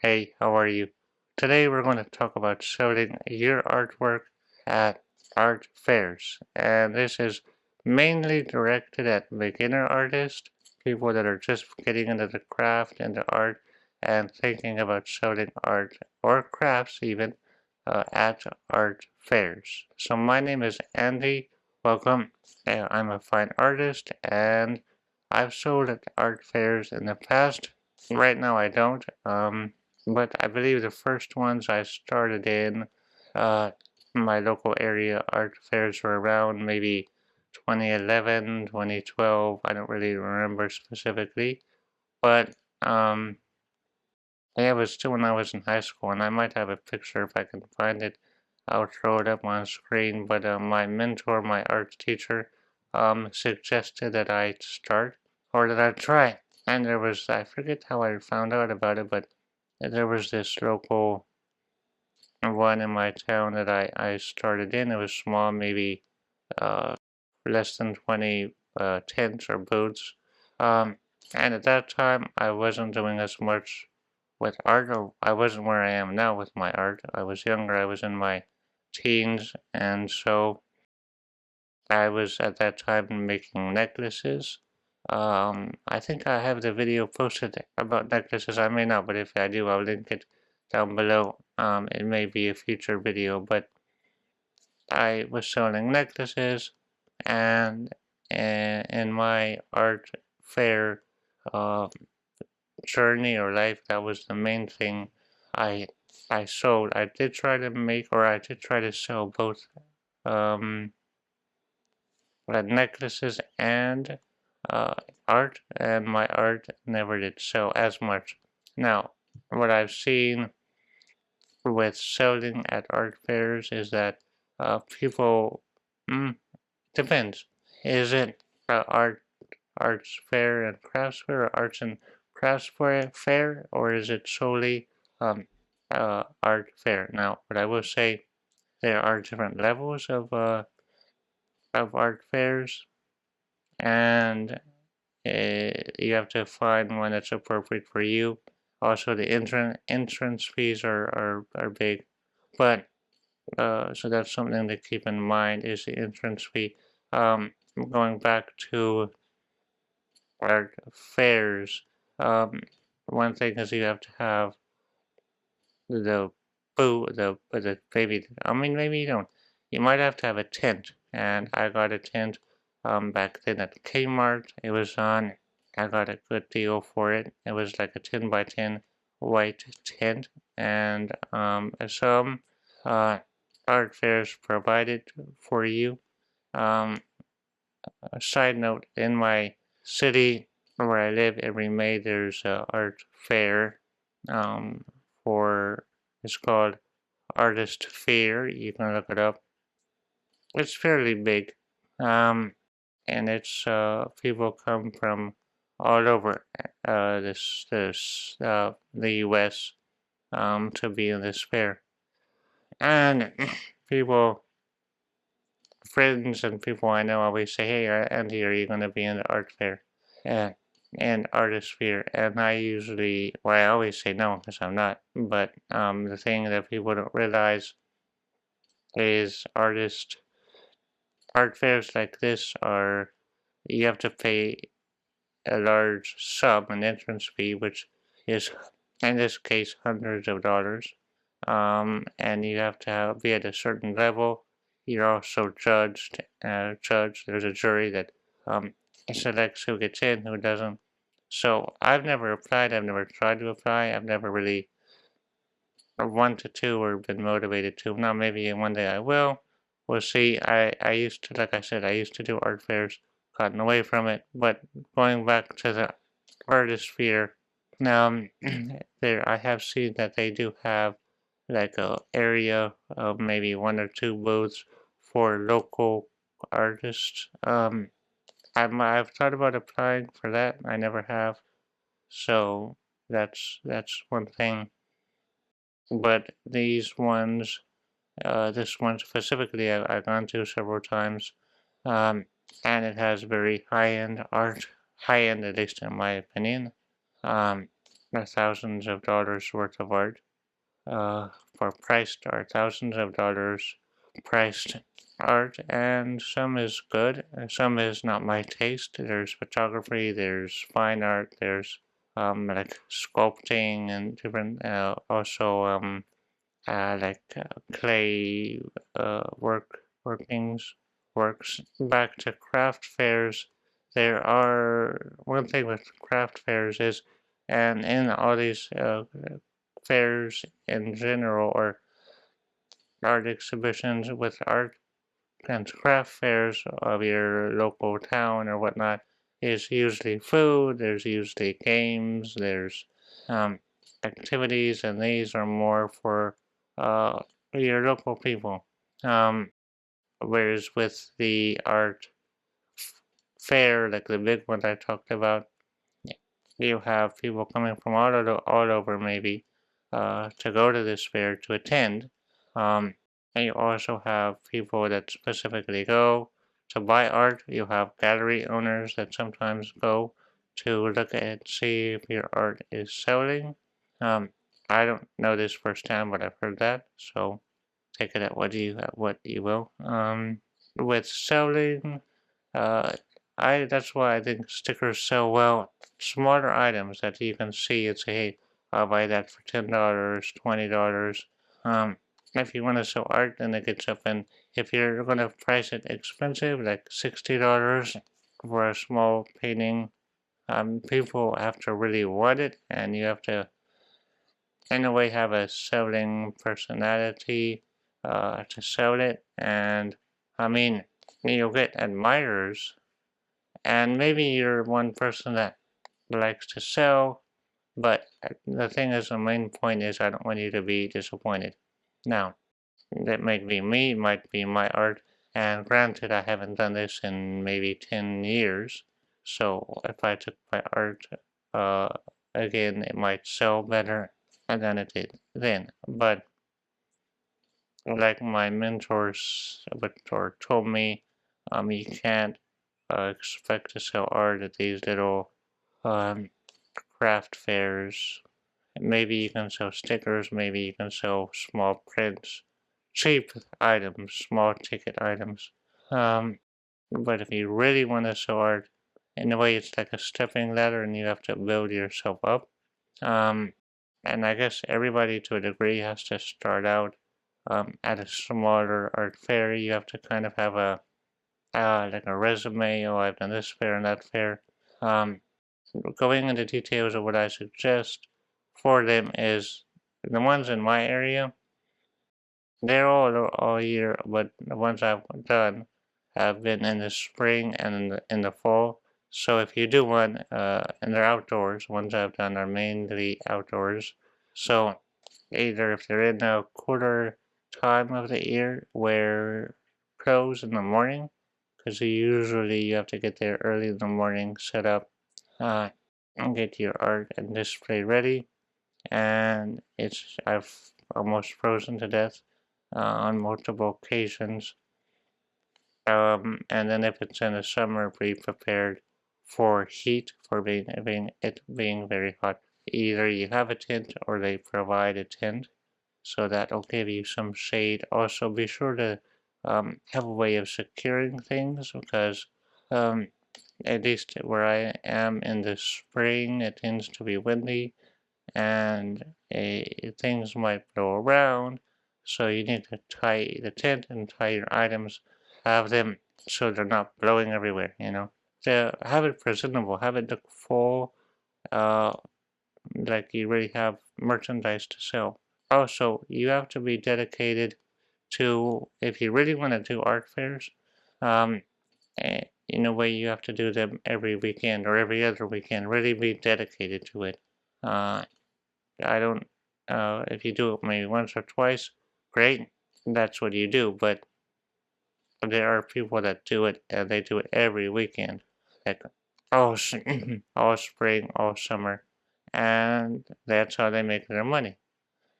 Hey, how are you? Today we're going to talk about selling your artwork at art fairs. And this is mainly directed at beginner artists, people that are just getting into the craft and the art and thinking about selling art or crafts even at art fairs. So my name is Andy. Welcome. I'm a fine artist and I've sold at art fairs in the past. Right now I don't. But I believe the first ones I started in uh, my local area art fairs were around maybe 2011, 2012. I don't really remember specifically, but yeah, it was still when I was in high school, and I might have a picture if I can find it. I'll throw it up on screen. But my mentor, my art teacher, suggested that I start or that I try. And there was, I forget how I found out about it, but there was this local one in my town that I started in. It was small, maybe uh, less than 20 tents or booths. Um, and at that time, I wasn't doing as much with art, or I wasn't where I am now with my art. I was younger, I was in my teens, and so I was at that time making necklaces. I think I have the video posted about necklaces. I may not, but if I do, I'll link it down below. It may be a future video, but I was selling necklaces, and in my art fair uh, journey or life, that was the main thing I I sold. I did try to make, or I did try to sell both um, necklaces and uh, art, and my art never did sell as much. Now, what I've seen with selling at art fairs is that people depends. Is it arts fair and crafts fair, or arts and crafts fair, or is it solely um, art fair? Now, what I will say, there are different levels of art fairs, and you have to find one that's appropriate for you. Also, the entrance fees are big, but so that's something to keep in mind is the entrance fee. Going back to art fairs, one thing is you have to have the the maybe I mean maybe you don't. You might have to have a tent, and I got a tent back then at Kmart. It was on. I got a good deal for it. It was like a 10 by 10 white tent, and some uh, art fairs provided for you. Um, a side note: in my city where I live, every May there's a art fair um, for it's called Artist Fair. You can look it up. It's fairly big, um, and it's people come from all over the U.S. To be in this fair, and people, friends, and people I know always say, "Hey, Andy, are you going to be in the art fair?" And artist fair, and I usually, well, I always say no because I'm not. But the thing that people don't realize is art fairs like this are you have to pay a large sum, an entrance fee, which is in this case hundreds of dollars, and you have to be at a certain level. You're also judged. There's a jury that um, selects who gets in, who doesn't. So I've never applied. I've never tried to apply. I've never really wanted to or been motivated to. Now maybe one day I will. We'll see. I used to, like I said, I used to do art fairs, gotten away from it. But going back to the artist sphere, now there I have seen that they do have like a area of maybe one or two booths for local artists. I've thought about applying for that. I never have. So that's one thing. But these ones, this one specifically, I've gone to several times, um, and it has very high-end art, high-end at least in my opinion. Um, thousands of dollars worth of art, for priced art, thousands of dollars priced art, and some is good, and some is not my taste. There's photography, there's fine art, there's like sculpting and different, like clay works. Back to craft fairs, there are one thing with craft fairs is, and in all these fairs in general or art exhibitions with art and craft fairs of your local town or whatnot, is usually food, there's usually games, there's um, activities, and these are more for uh, your local people. Um, Whereas with the art fair, like the big one I talked about, you have people coming from all over maybe to go to this fair to attend. Um, and you also have people that specifically go to buy art. You have gallery owners that sometimes go to look at see if your art is selling. Um, I don't know this firsthand, but I've heard that, so take it at what you will. With selling, uh, I that's why I think stickers sell well. Smaller items that you can see and say, hey, I'll buy that for $10, $20. If you want to sell art, then it gets up and if you're gonna price it expensive, like $60 for a small painting, people have to really want it, and you have to in a way have a selling personality to sell it. And I mean, you'll get admirers, and maybe you're one person that likes to sell, but the thing is, the main point is I don't want you to be disappointed. Now, that might be me, might be my art, and granted, I haven't done this in maybe 10 years, so if I took my art uh, again, it might sell better than it did then. But like my mentor told me, you can't expect to sell art at these little um, craft fairs. Maybe you can sell stickers, maybe you can sell small prints, cheap items, small ticket items. Um, but if you really want to sell art, in a way it's like a stepping ladder and you have to build yourself up. Um, and I guess everybody to a degree has to start out at a smaller art fair. You have to kind of have a like a resume. Oh, I've done this fair and that fair. Um, Going into details of what I suggest for them is the ones in my area. They're all year, but the ones I've done have been in the spring and in the fall. So if you do one, and they're outdoors, ones I've done are mainly outdoors. So either if they're in the cooler time of the year where close in the morning, because usually you have to get there early in the morning, set up, and get your art and display ready. And I've almost frozen to death on multiple occasions. And then if it's in the summer, be prepared for heat, for being very hot. Either you have a tent or they provide a tent, so that'll give you some shade. Also, be sure to have a way of securing things because at least where I am in the spring, it tends to be windy and things might blow around. So you need to tie the tent and tie your items, have them so they're not blowing everywhere, you know. To have it presentable, have it look full, uh, like you really have merchandise to sell. Also, you have to be dedicated to, if you really want to do art fairs, um, in a way you have to do them every weekend or every other weekend. Really be dedicated to it. Uh, I don't, if you do it maybe once or twice, great, that's what you do. But there are people that do it, and they do it every weekend, like all, all spring, all summer, and that's how they make their money.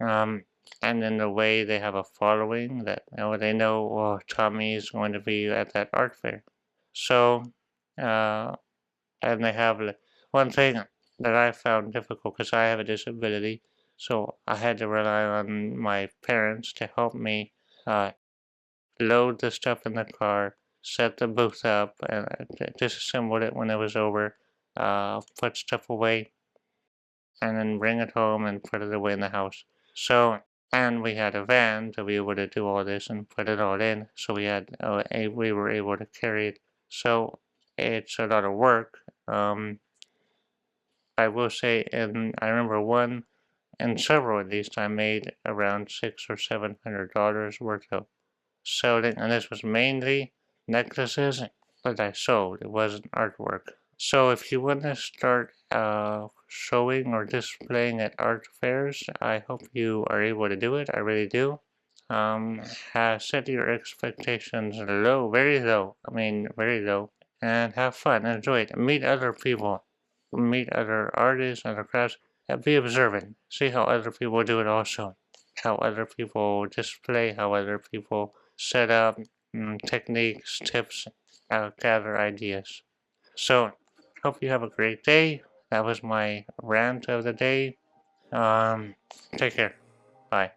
Um, and in the way they have a following that they know, oh, Tommy is going to be at that art fair. So, and they have one thing. that I found difficult because I have a disability. So I had to rely on my parents to help me uh, load the stuff in the car, set the booth up, and disassemble it when it was over, put stuff away, and then bring it home and put it away in the house. So, and we had a van to be able to do all this and put it all in. So we were able to carry it. So it's a lot of work. I will say, and I remember one and several at least I made around $600 or $700 worth of selling, and this was mainly necklaces that I sold. It wasn't artwork. So if you want to start showing or displaying at art fairs, I hope you are able to do it. I really do. Set your expectations low, very low. I mean, very low, and have fun. Enjoy it. Meet other people. Meet other artists, other crafts. And be observant. See how other people do it also. How other people display, how other people set up techniques, tips, gather ideas. So, hope you have a great day. That was my rant of the day. Take care. Bye.